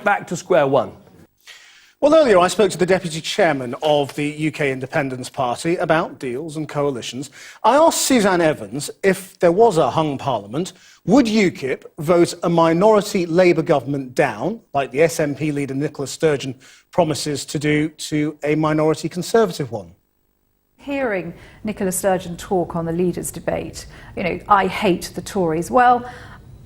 back to square one. Well, earlier I spoke to the Deputy Chairman of the UK Independence Party about deals and coalitions. I asked Suzanne Evans if there was a hung parliament, would UKIP vote a minority Labour government down, like the SNP leader Nicola Sturgeon promises to do to a minority Conservative one? Hearing Nicola Sturgeon talk on the leaders' debate, I hate the Tories. Well,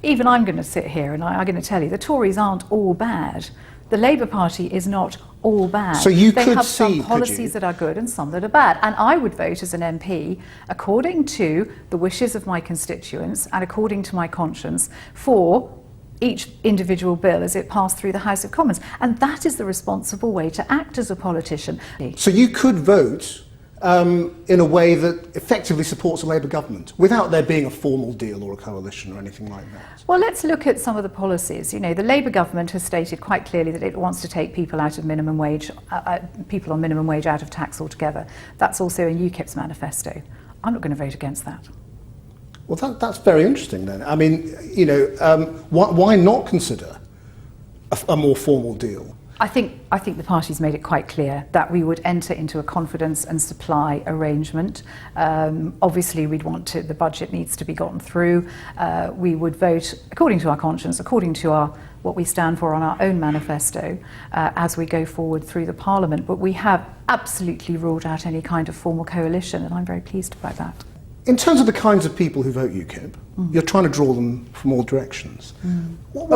even I'm going to sit here and I'm going to tell you the Tories aren't all bad. The Labour Party is not all bad. So you they could have see, some policies that are good and some that are bad. And I would vote as an MP according to the wishes of my constituents and according to my conscience for each individual bill as it passed through the House of Commons. And that is the responsible way to act as a politician. So you could vote in a way that effectively supports a Labour government without there being a formal deal or a coalition or anything like that? Well, let's look at some of the policies. The Labour government has stated quite clearly that it wants to take people out of minimum wage, people on minimum wage out of tax altogether. That's also in UKIP's manifesto. I'm not going to vote against that. Well, that's very interesting then. I mean, why not consider a more formal deal? I think the party's made it quite clear that we would enter into a confidence and supply arrangement. Obviously, we'd want to, the budget needs to be gotten through. We would vote according to our conscience, according to what we stand for on our own manifesto as we go forward through the Parliament. But we have absolutely ruled out any kind of formal coalition, and I'm very pleased about that. In terms of the kinds of people who vote UKIP, you're trying to draw them from all directions. What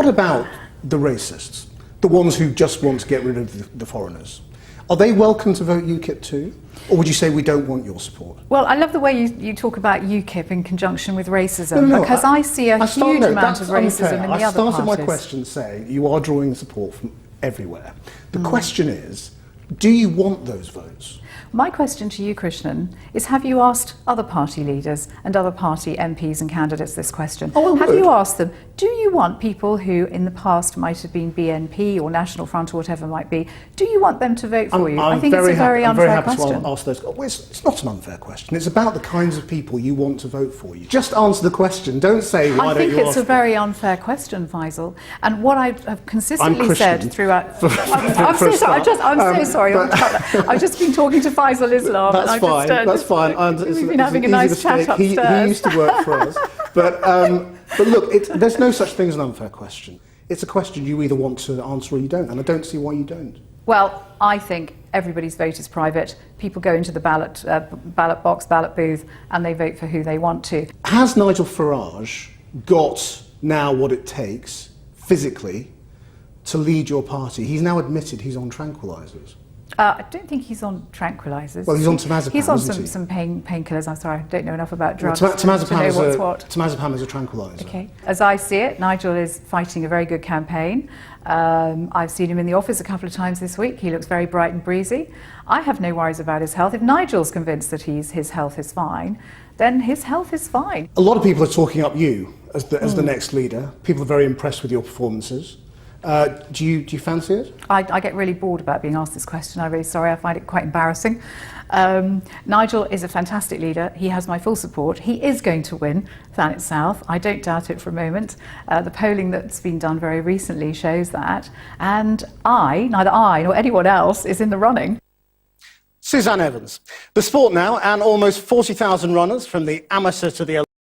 about the racists, the ones who just want to get rid of the foreigners? Are they welcome to vote UKIP too? Or would you say we don't want your support? Well, I love the way you talk about UKIP in conjunction with racism, because I see a huge amount of racism in the other parties. I started my question saying you are drawing support from everywhere. The question is, do you want those votes? My question to you, Krishnan, is have you asked other party leaders and other party MPs and candidates this question? Have you asked them, do you want people who in the past might have been BNP or National Front or whatever it might be, do you want them to vote for you? I think it's a very unfair question. I'm very happy to ask those. Well, it's not an unfair question. It's about the kinds of people you want to vote for you. Just answer the question. Don't say, why don't you ask? I think it's a very unfair question, Faisal. And what I have consistently said throughout... I'm so sorry. I'm so sorry. I've just been talking to Faisal Islam. That's fine. That's fine. We've been having a nice chat upstairs. He used to work for us. But look, there's no such thing as an unfair question. It's a question you either want to answer or you don't, and I don't see why you don't. Well, I think everybody's vote is private. People go into the ballot box, ballot booth, and they vote for who they want to. Has Nigel Farage got now what it takes, physically, to lead your party? He's now admitted he's on tranquilizers. I don't think he's on tranquilizers. Well, he's on temazepam, He's on some painkillers. I'm sorry, I don't know enough about drugs temazepam is a tranquilizer. Okay. As I see it, Nigel is fighting a very good campaign. I've seen him in the office a couple of times this week. He looks very bright and breezy. I have no worries about his health. If Nigel's convinced that his health is fine, then his health is fine. A lot of people are talking up you as the next leader. People are very impressed with your performances. Do you fancy it? I get really bored about being asked this question. I'm really sorry. I find it quite embarrassing. Nigel is a fantastic leader. He has my full support. He is going to win Thanet South. I don't doubt it for a moment. The polling that's been done very recently shows that. And neither I nor anyone else is in the running. Suzanne Evans. The sport now, and almost 40,000 runners from the amateur to the